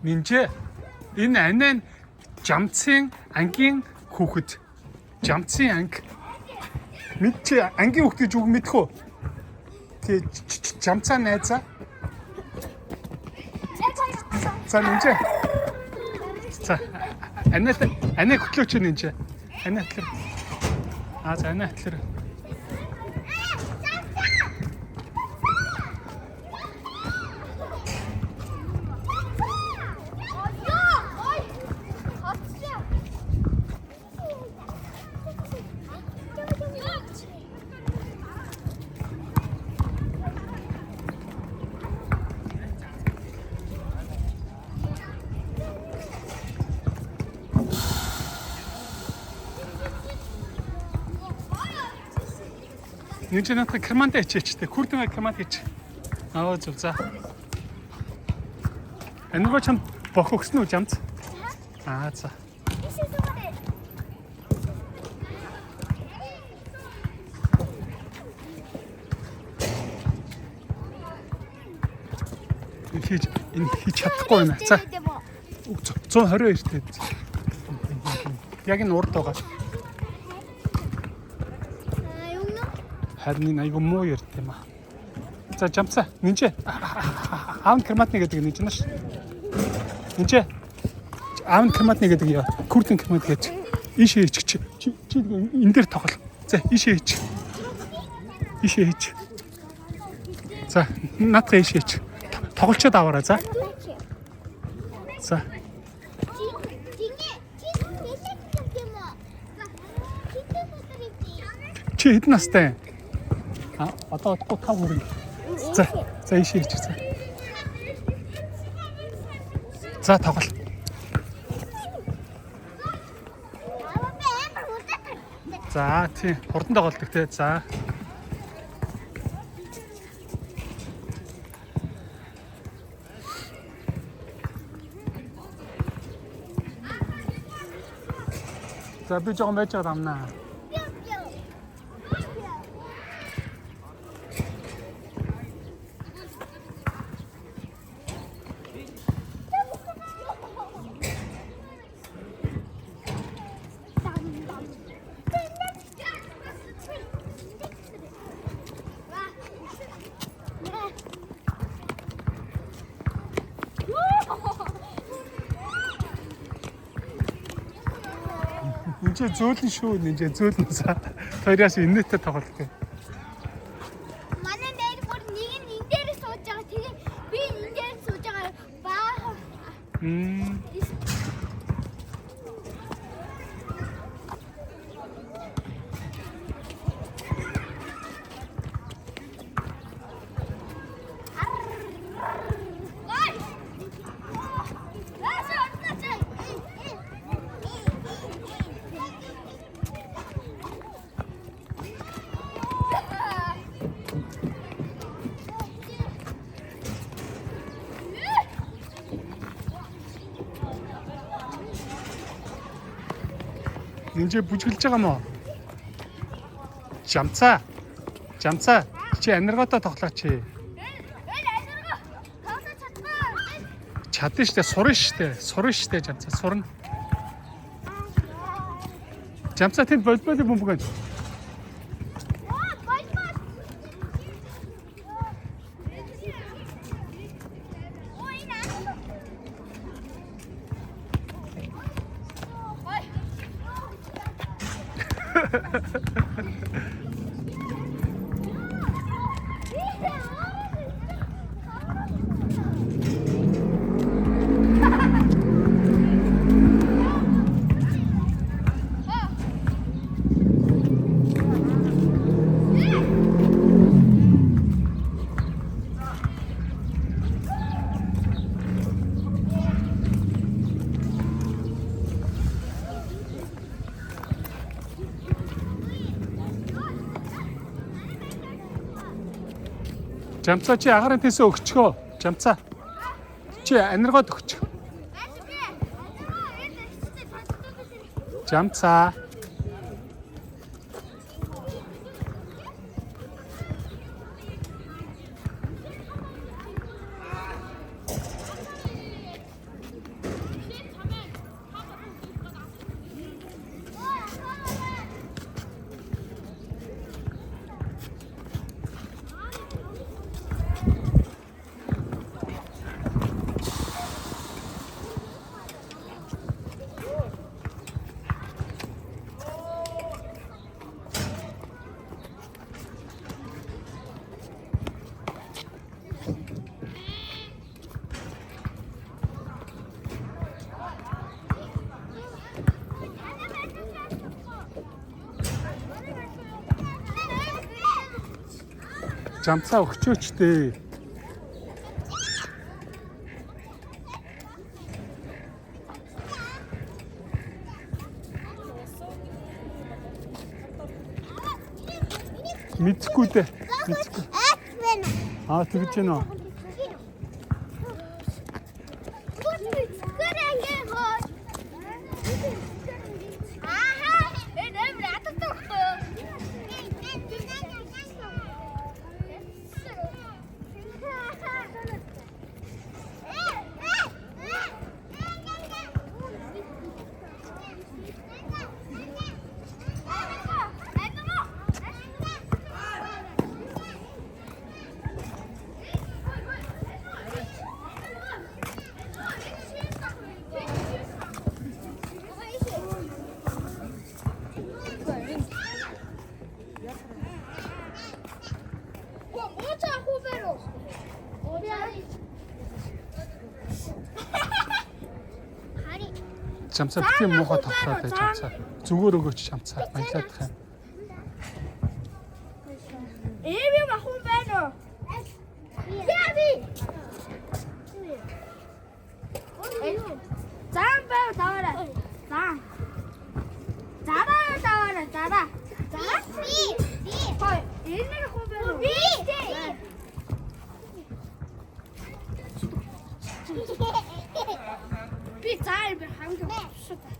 Нинжээ. Энэ анаа нь жамцын ангийн хүүхэд. Жамцын анги. Мэдчи ангийн хүүхэд гэж үг мэдэх үү? Тэг жамцаа найзаа. За нинжээ. За анаа хөтлөөч нинжээ. Анаа хөтлөө. За анаа хөтлөө. Нинжээ надад кремант ичээч. Хүрдэн кремант ич. Зөв за. Энэго чам бох өгсөн үү жамц? За. Энэ хийж чадахгүй байна. За. 122 тээ. Яг энэ урд байгаа. Харин айгу муу ярд юм аа. За жамцаа. Нинжээ. Аав крематны гэдэг нинж нааш. Нинжээ. Аав крематны гэдэг яа. Күрдэн кремат гэж. Ийшээ ич. Чи энэ дээр тоглол. За ийшээ ич. Ийшээ ич. За наадах ийшээ ич. Тоглолцоод аваарай за. За. Чи хэдэн настай? Одоо одохгүй 5 хүрнэ. За ийшээ ич. За тоглол. За тийм хурдан тоглолдог те. За. За би жоохон байж байгаа амнаа. Нинжээ зөөлөн шүү. Нинжээ зөөлөн за. Хоёроос инээтэй тоглолт. Манай нэр бүр нэг нь энэ дээр сууж байгаа. Тэгээ би энэ дээр сууж байгаа. Баа. Нинжээ бүжгэлж байгаа мó? Жамцаа. Чи аниргаатай тоглооч. Аниргаа. Тоглож чадгаа. Чадна штэ, сурна штэ жамцаа, сурна. Жамцаа тэнд болбол бөмбөгөн. Жамцаа чи агарын тэнсээ өгчгөө. Жамцаа. Чи аниргоод өгч. Жамцаа. Жамцаа өгчөөч дээ. Мэдхгүй дээ. Мэдхгүй. Аа тэгж гэнэ үү? Жамцаа битгий муухай тоглоод байж жамцаа. Зүгээр өгөөч жамцаа. Баялаад тах юм. Эми махун байна уу? Яви. Зам бай даваарай. Зам. Даваарай. За. Би. Хой, энэ хөө байна уу? Би. Би цааш би хамгийн шууд.